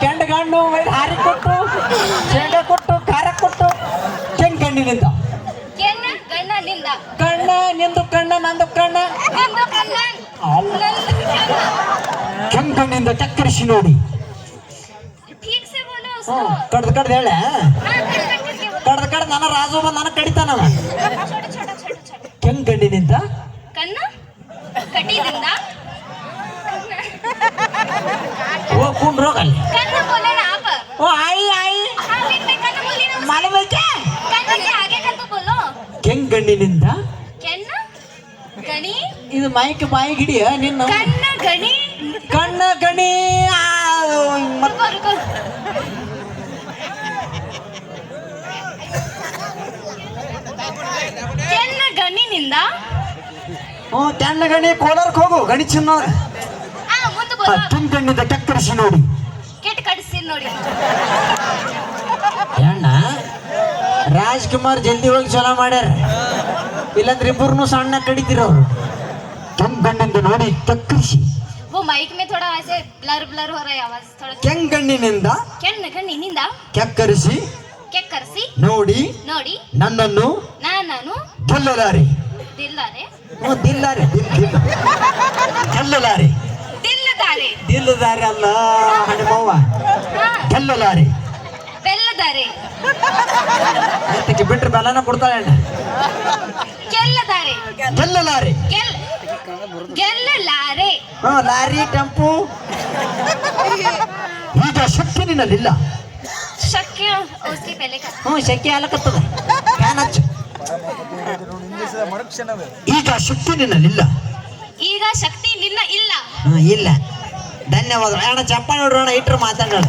ಕೆಂಡಗಣ್ಣು ಹಾರಿ ಕೊಟ್ಟು ಶೇಂಗಾ ಕೊಟ್ಟು ಖಾರ ಕೊಟ್ಟು ಕೆಂಗಣ್ಣಿನಿಂದ ಕೆನ್ನ ಗಣ್ಣ ನಿಂದ ಕಣ್ಣ ನಿಂದು ಕಣ್ಣ ನಂದು ಕಣ್ಣ ನಿಂದು ಕಣ್ಣ ಕೆಂಗಣ್ಣಿಂದ ಚಕ್ಕರಿಸಿ ನೋಡಿ ठीक से बोलो उसको ಕಡ್ದು ಕಡ್ದು ಹೇಳ हाँ ಕಡ್ದು ಕಡ್ದು ನನ್ನ ರಾಜು ಬಂದು ನನಗೆ ಕಡಿತಾನವ छोटा छोटा छोटा छोटा ಕೆಂಗಣ್ಣಿನಿಂದ ಕಣ್ಣ ಕಟ್ಟಿದಿಂದ ಓ ಕುಂಡ್ ರೋಗಲ್ಲಿ कन्न बोले ना आप ಓ ಆಯಿ ಆಯಿ हाँ फिर मैं कन्न बोली ना ಮಾಡಬೇಕೆ कन्न के आगे कन्न बोलो ಕೆಂಗಣ್ಣಿನಿಂದ ಕೆನ್ನ ಗಣಿ ಇದು ಮೈಕ್ ಬಾಯಿ ಹಿಡಿಯ ನಿನ್ನ ಕನ್ನ ಗಣಿ ಕಣ್ಣ ಗಣಿ रुको रुको ಕೆನ್ನ ಗಣಿನಿಂದ ಹ್ಞೂ ತೆಣ್ಣ ಗಣಿ ಕೋಲಾರಕ್ಕೆ ಹೋಗು ಗಣಿ ಚಿನ್ನ ಮುಂದೆ ಬೋಲೋ ಕೆಂಗಣ್ಣಿಂದ ಚಕ್ಕರಿಸಿ ನೋಡಿ ಕೆಟ್ಟ ಕಡಿಸಿ ನೋಡಿ ಅಣ್ಣ ರಾಜ್ಕುಮಾರ್ ಜಲ್ದಿ ಹೋಗಿ ಚಲೋ ಮಾಡ್ಯಾರ ಇಲ್ಲಾಂದ್ರೆ ಇಬ್ಬರನ್ನು ಸಣ್ಣ ಕಡಿತೀರ ಅವರು ಕೆಂಗಣ್ಣಿಂದ ನೋಡಿ ಚಕ್ಕರಿಸಿ वो माइक में थोड़ा ऐसे ब्लर ब्लर हो रहा है आवाज थोड़ा ಕೆಂಗಣ್ಣಿನಿಂದ ಕೆನ್ನ ಗಣ್ಣಿನಿಂದ ಚಕ್ಕರಿಸಿ ಕೆಕ್ಕರಿಸಿ ನೋಡಿ ನೋಡಿ ನನ್ನನ್ನು ನಾನು ಗೆಲ್ಲಲಾರೆ ದಿಲ್ಲಾರೆ ಹ್ಞೂ ದಿಲ್ಲಾರೆ ಗೆಲ್ಲಲಾರೆ ದಿಲ್ಲದಾರೆ ದಿಲ್ಲದಾರೆ ಅಲ್ಲ ಹಣಿಮವ್ವ ಹಾ ಗೆಲ್ಲಲಾರೆ ಬೆಲ್ಲದಾರೆ ಆಯ್ತಕ್ಕೆ ಬಿಟ್ರೆ ಬೆಲ್ಲನ ಕೊಡ್ತಾಳೆ ಅಣ್ಣ ಗೆಲ್ಲದಾರೆ ಗೆಲ್ಲಲಾರೆ ಗೆಲ್ಲಲಾರೆ ಹ್ಞೂ ಲಾರಿ ಟೆಂಪು ಈಗ ಶಕ್ತಿ ನಿನ್ನಲ್ಲಿಲ್ಲ ಶಕ್ಯ उसके पहले का ಹ್ಞೂ ಶಕ್ತಿ ಹಾಲಕತ್ತದ ಫ್ಯಾನ್ ಹಚ್ಚು ಈಗ ಶಕ್ತಿ ನಿನ್ನಲ್ಲಿಲ್ಲ ಈಗ ಶಕ್ತಿ ನಿನ್ನ ಇಲ್ಲ ಇಲ್ಲ ಧನ್ಯವಾದ ಅಣ್ಣ ಚಪ್ಪಾಳೆ ನೋಡ್ರೋಣ ಇಟ್ರು ಮಾತಾಡೋಣ